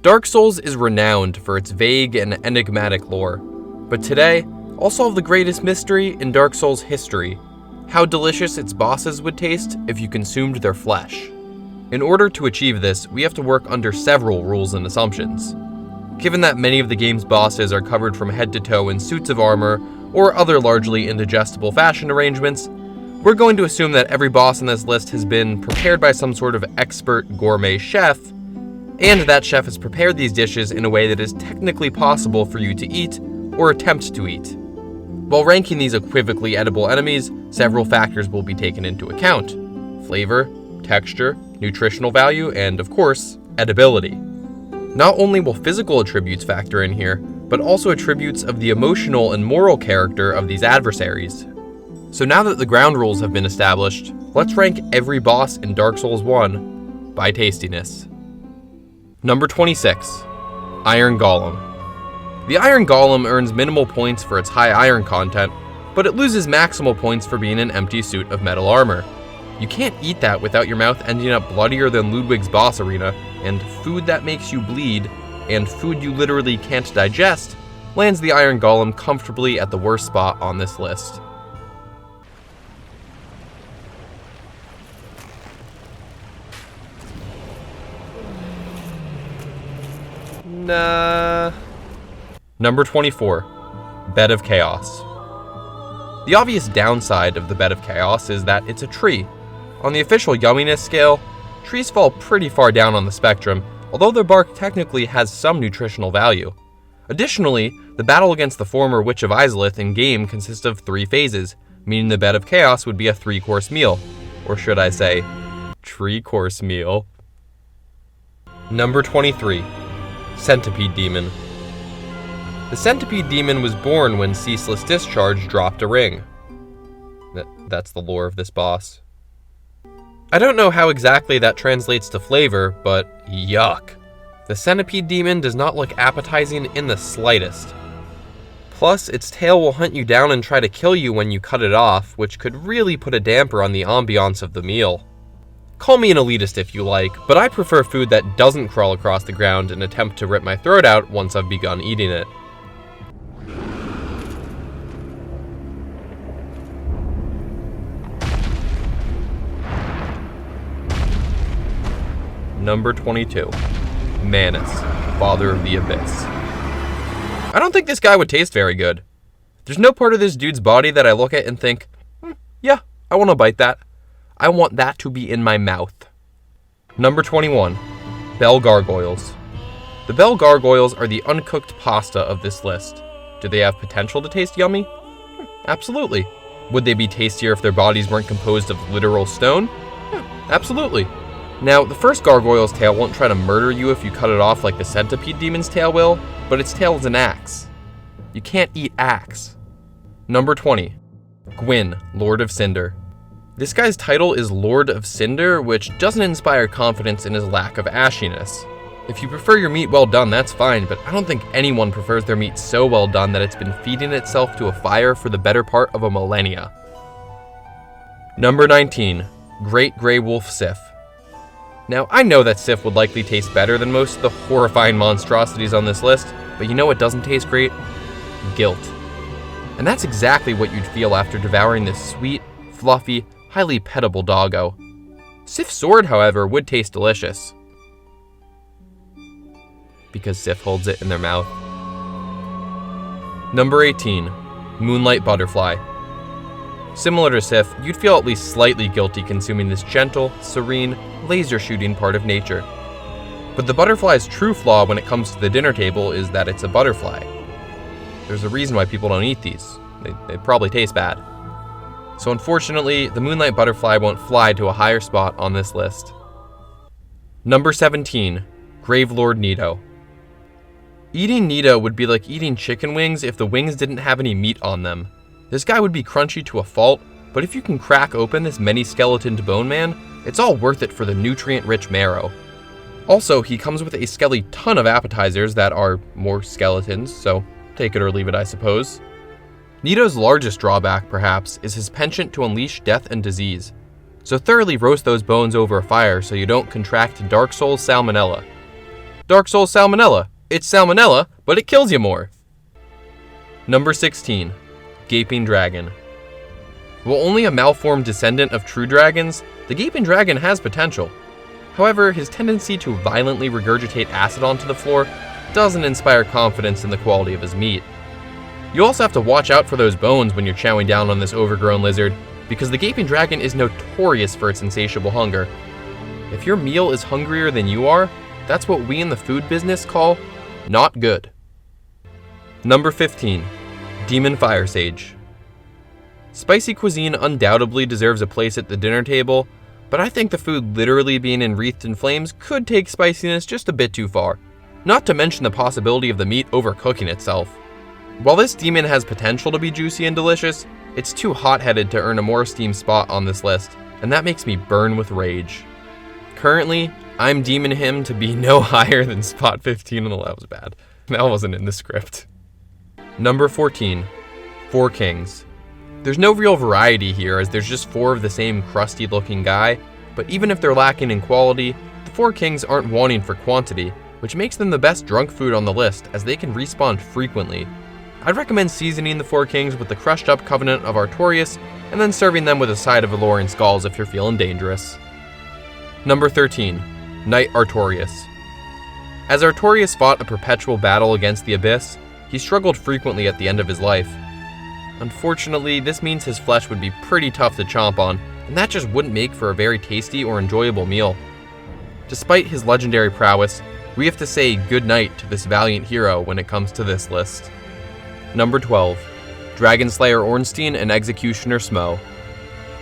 Dark Souls is renowned for its vague and enigmatic lore, but today, I'll solve the greatest mystery in Dark Souls history: how delicious its bosses would taste if you consumed their flesh. In order to achieve this, we have to work under several rules and assumptions. Given that many of the game's bosses are covered from head to toe in suits of armor or other largely indigestible fashion arrangements, we're going to assume that every boss on this list has been prepared by some sort of expert gourmet chef, and that chef has prepared these dishes in a way that is technically possible for you to eat or attempt to eat. While ranking these equivocally edible enemies, several factors will be taken into account: flavor, texture, nutritional value, and of course, edibility. Not only will physical attributes factor in here, but also attributes of the emotional and moral character of these adversaries. So now that the ground rules have been established, let's rank every boss in Dark Souls 1 by tastiness. Number 26, Iron Golem. The Iron Golem earns minimal points for its high iron content, but it loses maximal points for being an empty suit of metal armor. You can't eat that without your mouth ending up bloodier than Ludwig's boss arena, and food that makes you bleed, and food you literally can't digest, lands the Iron Golem comfortably at the worst spot on this list. Nah. Number 24, Bed of Chaos. The obvious downside of the Bed of Chaos is that it's a tree. On the official yumminess scale, trees fall pretty far down on the spectrum, although their bark technically has some nutritional value. Additionally, the battle against the former Witch of ASYLUM in-game consists of 3 phases, meaning the Bed of Chaos would be a 3-course meal. Or should I say, tree-course meal. Number 23, Centipede Demon. The Centipede Demon was born when Ceaseless Discharge dropped a ring. That's the lore of this boss. I don't know how exactly that translates to flavor, but yuck. The Centipede Demon does not look appetizing in the slightest. Plus, its tail will hunt you down and try to kill you when you cut it off, which could really put a damper on the ambiance of the meal. Call me an elitist if you like, but I prefer food that doesn't crawl across the ground and attempt to rip my throat out once I've begun eating it. Number 22, Manus, Father of the Abyss. I don't think this guy would taste very good. There's no part of this dude's body that I look at and think, yeah, I want to bite that. I want that to be in my mouth. Number 21, Bell Gargoyles. The Bell Gargoyles are the uncooked pasta of this list. Do they have potential to taste yummy? Absolutely. Would they be tastier if their bodies weren't composed of literal stone? Absolutely. Now, the first gargoyle's tail won't try to murder you if you cut it off like the centipede demon's tail will, but its tail is an axe. You can't eat axe. Number 20, GWYN, Lord of Cinder. This guy's title is Lord of Cinder, which doesn't inspire confidence in his lack of ashiness. If you prefer your meat well done, that's fine, but I don't think anyone prefers their meat so well done that it's been feeding itself to a fire for the better part of a millennia. Number 19, Great Grey Wolf Sif. Now, I know that Sif would likely taste better than most of the horrifying monstrosities on this list, but you know what doesn't taste great? Guilt. And that's exactly what you'd feel after devouring this sweet, fluffy, highly petable doggo. Sif's sword, however, would taste delicious, because Sif holds it in their mouth. Number 18, Moonlight Butterfly. Similar to Sif, you'd feel at least slightly guilty consuming this gentle, serene, laser-shooting part of nature. But the butterfly's true flaw when it comes to the dinner table is that it's a butterfly. There's a reason why people don't eat these. They probably taste bad. So unfortunately, the Moonlight Butterfly won't fly to a higher spot on this list. Number 17, Gravelord NITO. Eating NITO would be like eating chicken wings if the wings didn't have any meat on them. This guy would be crunchy to a fault, but if you can crack open this many-skeletoned bone man, it's all worth it for the nutrient-rich marrow. Also, he comes with a skelly ton of appetizers that are more skeletons, so take it or leave it, I suppose. NITO's largest drawback, perhaps, is his penchant to unleash death and disease. So thoroughly roast those bones over a fire so you don't contract Dark Souls salmonella. Dark Souls Salmonella. It's Salmonella, but it kills you more. Number 16. Gaping Dragon. While only a malformed descendant of true dragons, the Gaping Dragon has potential. However, his tendency to violently regurgitate acid onto the floor doesn't inspire confidence in the quality of his meat. You also have to watch out for those bones when you're chowing down on this overgrown lizard, because the Gaping Dragon is notorious for its insatiable hunger. If your meal is hungrier than you are, that's what we in the food business call not good. Number 15. Demon Firesage. Spicy cuisine undoubtedly deserves a place at the dinner table, but I think the food literally being enwreathed in flames could take spiciness just a bit too far, not to mention the possibility of the meat overcooking itself. While this demon has potential to be juicy and delicious, it's too hot-headed to earn a more esteemed spot on this list, and that makes me burn with rage. Currently, I'm deeming him to be no higher than spot 15 on the list. That was bad. That wasn't in the script. Number 14. Four Kings. There's no real variety here, as there's just four of the same crusty looking guy, but even if they're lacking in quality, the Four Kings aren't wanting for quantity, which makes them the best drunk food on the list, as they can respawn frequently. I'd recommend seasoning the Four Kings with the crushed up Covenant of Artorias, and then serving them with a side of alluring skulls if you're feeling dangerous. Number 13. Knight Artorias. As Artorias fought a perpetual battle against the Abyss, he struggled frequently at the end of his life. Unfortunately, this means his flesh would be pretty tough to chomp on, and that just wouldn't make for a very tasty or enjoyable meal. Despite his legendary prowess, we have to say good night to this valiant hero when it comes to this list. Number 12. Dragonslayer Ornstein and Executioner Smo.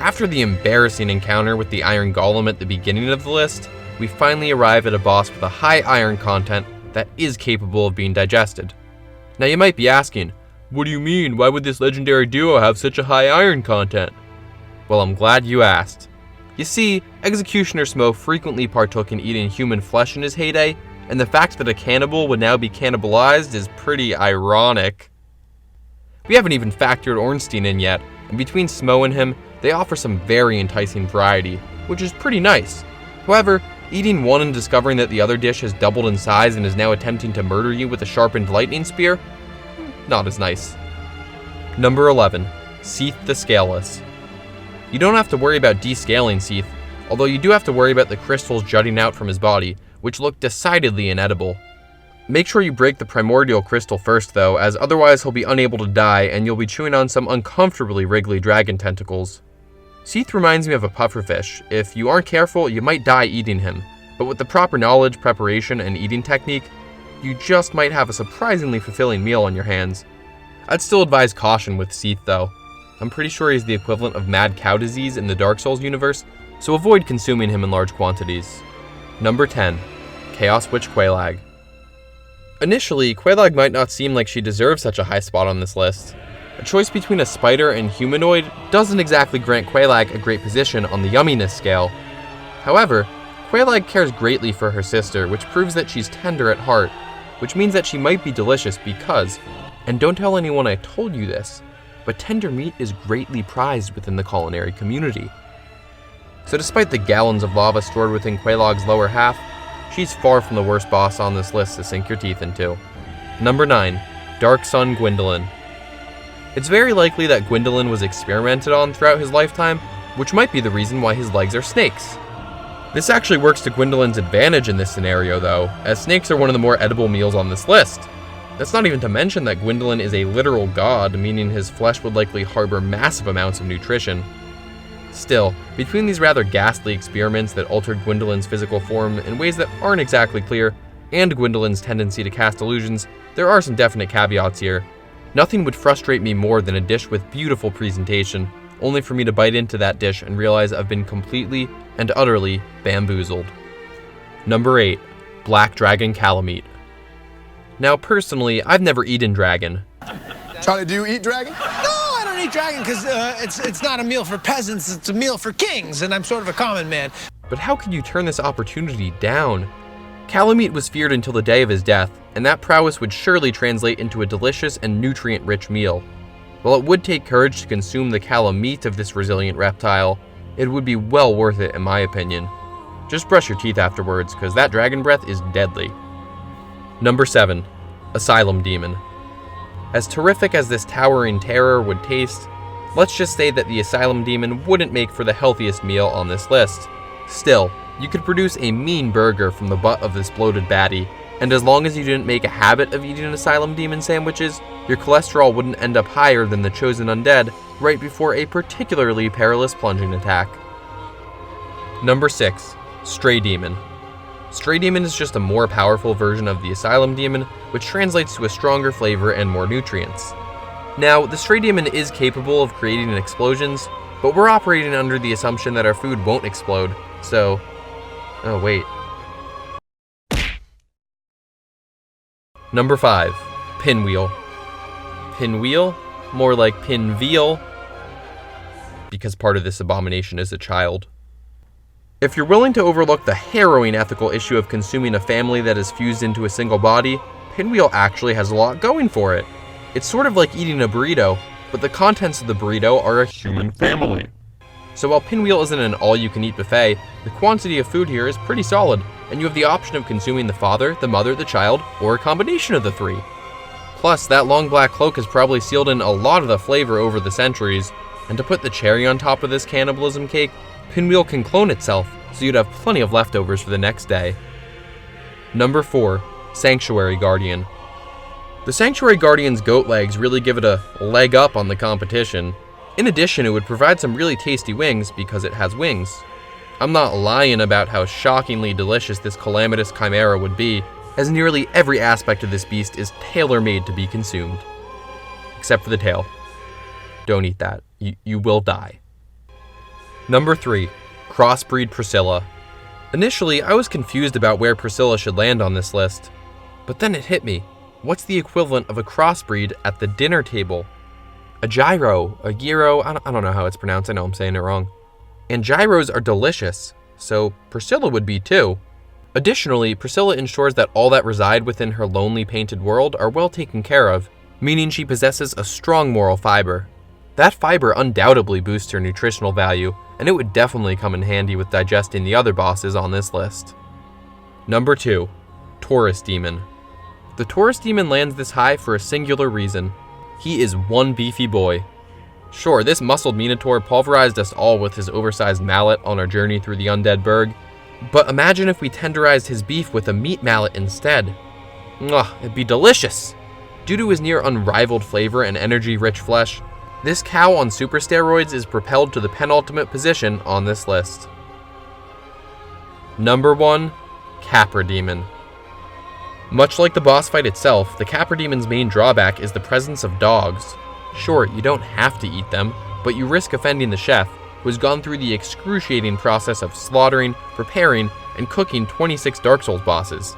After the embarrassing encounter with the Iron Golem at the beginning of the list, we finally arrive at a boss with a high iron content that is capable of being digested. Now you might be asking, what do you mean? Why would this legendary duo have such a high iron content? Well, I'm glad you asked. You see, Executioner Smo frequently partook in eating human flesh in his heyday, and the fact that a cannibal would now be cannibalized is pretty ironic. We haven't even factored Ornstein in yet, and between Smo and him, they offer some very enticing variety, which is pretty nice. However, eating one and discovering that the other dish has doubled in size and is now attempting to murder you with a sharpened lightning spear, not as nice. Number 11. SEATH the Scaleless. You don't have to worry about descaling SEATH, although you do have to worry about the crystals jutting out from his body, which look decidedly inedible. Make sure you break the primordial crystal first though, as otherwise he'll be unable to die and you'll be chewing on some uncomfortably wriggly dragon tentacles. SEATH reminds me of a pufferfish. If you aren't careful, you might die eating him, but with the proper knowledge, preparation, and eating technique, you just might have a surprisingly fulfilling meal on your hands. I'd still advise caution with SEATH though. I'm pretty sure he's the equivalent of mad cow disease in the Dark Souls universe, so avoid consuming him in large quantities. Number 10. Chaos Witch QUELAAG. Initially, QUELAAG might not seem like she deserves such a high spot on this list. A choice between a spider and humanoid doesn't exactly grant QUELAAG a great position on the yumminess scale. However, QUELAAG cares greatly for her sister, which proves that she's tender at heart, which means that she might be delicious because, and don't tell anyone I told you this, but tender meat is greatly prized within the culinary community. So despite the gallons of lava stored within QUELAAG's lower half, she's far from the worst boss on this list to sink your teeth into. Number 9. Dark Sun GWYNDOLIN. It's very likely that GWYNDOLIN was experimented on throughout his lifetime, which might be the reason why his legs are snakes. This actually works to GWYNDOLIN's advantage in this scenario though, as snakes are one of the more edible meals on this list. That's not even to mention that GWYNDOLIN is a literal god, meaning his flesh would likely harbor massive amounts of nutrition. Still, between these rather ghastly experiments that altered GWYNDOLIN's physical form in ways that aren't exactly clear, and GWYNDOLIN's tendency to cast illusions, there are some definite caveats here. Nothing would frustrate me more than a dish with beautiful presentation, only for me to bite into that dish and realize I've been completely and utterly bamboozled. Number 8. Black Dragon KALAMEET. Now personally, I've never eaten dragon. Charlie, do you eat dragon? No, I don't eat dragon because it's not a meal for peasants, it's a meal for kings, and I'm sort of a common man. But how could you turn this opportunity down? KALAMEET was feared until the day of his death, and that prowess would surely translate into a delicious and nutrient-rich meal. While it would take courage to consume the KALAMEET of this resilient reptile, it would be well worth it in my opinion. Just brush your teeth afterwards, because that dragon breath is deadly. Number 7. Asylum Demon. As terrific as this towering terror would taste, let's just say that the Asylum Demon wouldn't make for the healthiest meal on this list. Still, you could produce a mean burger from the butt of this bloated baddie, and as long as you didn't make a habit of eating Asylum Demon sandwiches, your cholesterol wouldn't end up higher than the chosen undead right before a particularly perilous plunging attack. Number 6. Stray Demon. Stray Demon is just a more powerful version of the Asylum Demon, which translates to a stronger flavor and more nutrients. Now, the Stray Demon is capable of creating explosions, but we're operating under the assumption that our food won't explode, so... oh wait. Number 5. Pinwheel. Pinwheel? More like pinwheel, because part of this abomination is a child. If you're willing to overlook the harrowing ethical issue of consuming a family that is fused into a single body, Pinwheel actually has a lot going for it. It's sort of like eating a burrito, but the contents of the burrito are a human family. So while Pinwheel isn't an all-you-can-eat buffet, the quantity of food here is pretty solid, and you have the option of consuming the father, the mother, the child, or a combination of the three. Plus, that long black cloak has probably sealed in a lot of the flavor over the centuries, and to put the cherry on top of this cannibalism cake, Pinwheel can clone itself, so you'd have plenty of leftovers for the next day. Number 4. Sanctuary Guardian. The Sanctuary Guardian's goat legs really give it a leg up on the competition. In addition, it would provide some really tasty wings because it has wings. I'm not lying about how shockingly delicious this calamitous chimera would be, as nearly every aspect of this beast is tailor-made to be consumed. Except for the tail. Don't eat that. You will die. Number 3. CROSSBREED PRISCILLA. Initially, I was confused about where PRISCILLA should land on this list. But then it hit me. What's the equivalent of a crossbreed at the dinner table? A gyro, a gyro, I don't know how it's pronounced, I know I'm saying it wrong. And gyros are delicious, so PRISCILLA would be too. Additionally, PRISCILLA ensures that all that reside within her lonely painted world are well taken care of, meaning she possesses a strong moral fiber. That fiber undoubtedly boosts her nutritional value, and it would definitely come in handy with digesting the other bosses on this list. Number 2. Taurus Demon. The Taurus Demon lands this high for a singular reason. He is one beefy boy. Sure, this muscled Minotaur pulverized us all with his oversized mallet on our journey through the undead burg, but imagine if we tenderized his beef with a meat mallet instead. It'd be delicious! Due to his near unrivaled flavor and energy-rich flesh, this cow on super steroids is propelled to the penultimate position on this list. Number 1. CAPRA Demon. Much like the boss fight itself, the CAPRA Demon's main drawback is the presence of dogs. Sure, you don't have to eat them, but you risk offending the chef, who has gone through the excruciating process of slaughtering, preparing, and cooking 26 Dark Souls bosses.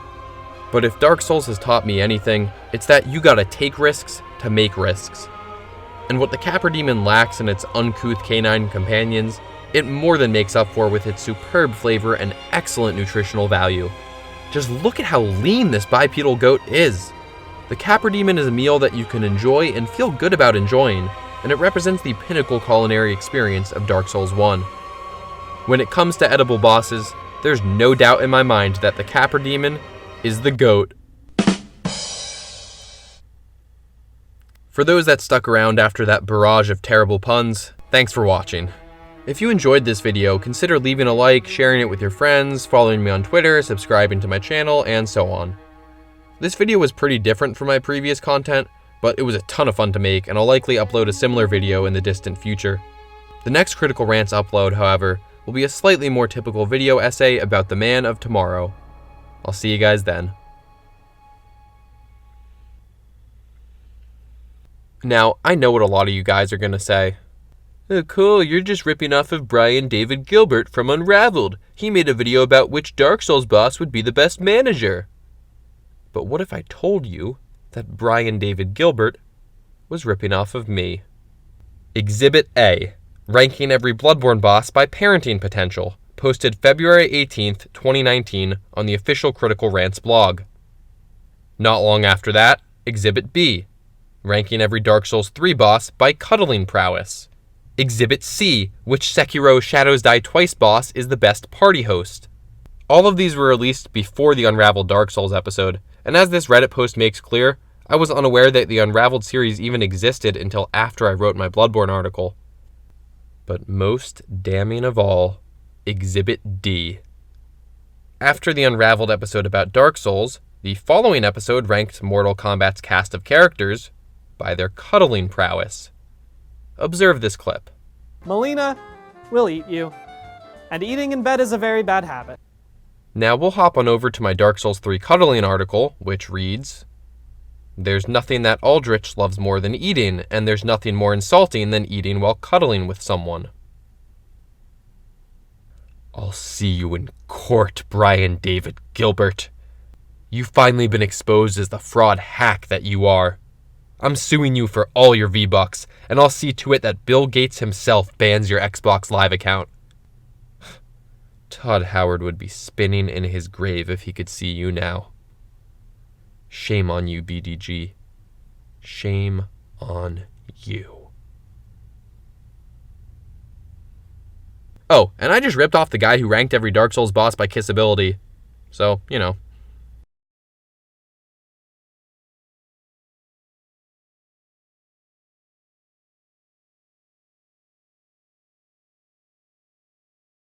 But if Dark Souls has taught me anything, it's that you gotta take risks to make risks. And what the CAPRA Demon lacks in its uncouth canine companions, it more than makes up for with its superb flavor and excellent nutritional value. Just look at how lean this bipedal goat is. The CAPRA Demon is a meal that you can enjoy and feel good about enjoying, and it represents the pinnacle culinary experience of Dark Souls 1. When it comes to edible bosses, there's no doubt in my mind that the CAPRA Demon is the GOAT. For those that stuck around after that barrage of terrible puns, thanks for watching. If you enjoyed this video, consider leaving a like, sharing it with your friends, following me on Twitter, subscribing to my channel, and so on. This video was pretty different from my previous content, but it was a ton of fun to make, and I'll likely upload a similar video in the distant future. The next Critical Rants upload, however, will be a slightly more typical video essay about the man of tomorrow. I'll see you guys then. Now, I know what a lot of you guys are gonna say. Oh, cool, you're just ripping off of Brian David Gilbert from Unraveled. He made a video about which Dark Souls boss would be the best manager. But what if I told you that Brian David Gilbert was ripping off of me? Exhibit A, ranking every Bloodborne boss by parenting potential, posted February 18th, 2019 on the official Critical Rants blog. Not long after that, Exhibit B, ranking every Dark Souls 3 boss by cuddling prowess. Exhibit C, which Sekiro Shadows Die Twice boss is the best party host. All of these were released before the Unraveled Dark Souls episode, And as this Reddit post makes clear, I was unaware that the Unraveled series even existed until after I wrote my Bloodborne article. But most damning of all, Exhibit D. After the Unraveled episode about Dark Souls, the following episode ranked Mortal Kombat's cast of characters by their cuddling prowess. Observe this clip. Melina will eat you, and eating in bed is a very bad habit. Now we'll hop on over to my Dark Souls 3 cuddling article, which reads, "There's nothing that Aldrich loves more than eating, and there's nothing more insulting than eating while cuddling with someone. I'll see you in court, Brian David Gilbert. You've finally been exposed as the fraud hack that you are. I'm suing you for all your V-Bucks, and I'll see to it that Bill Gates himself bans your Xbox Live account." Todd Howard would be spinning in his grave if he could see you now. Shame on you, BDG. Shame on you. Oh, and I just ripped off the guy who ranked every Dark Souls boss by kissability. So, you know,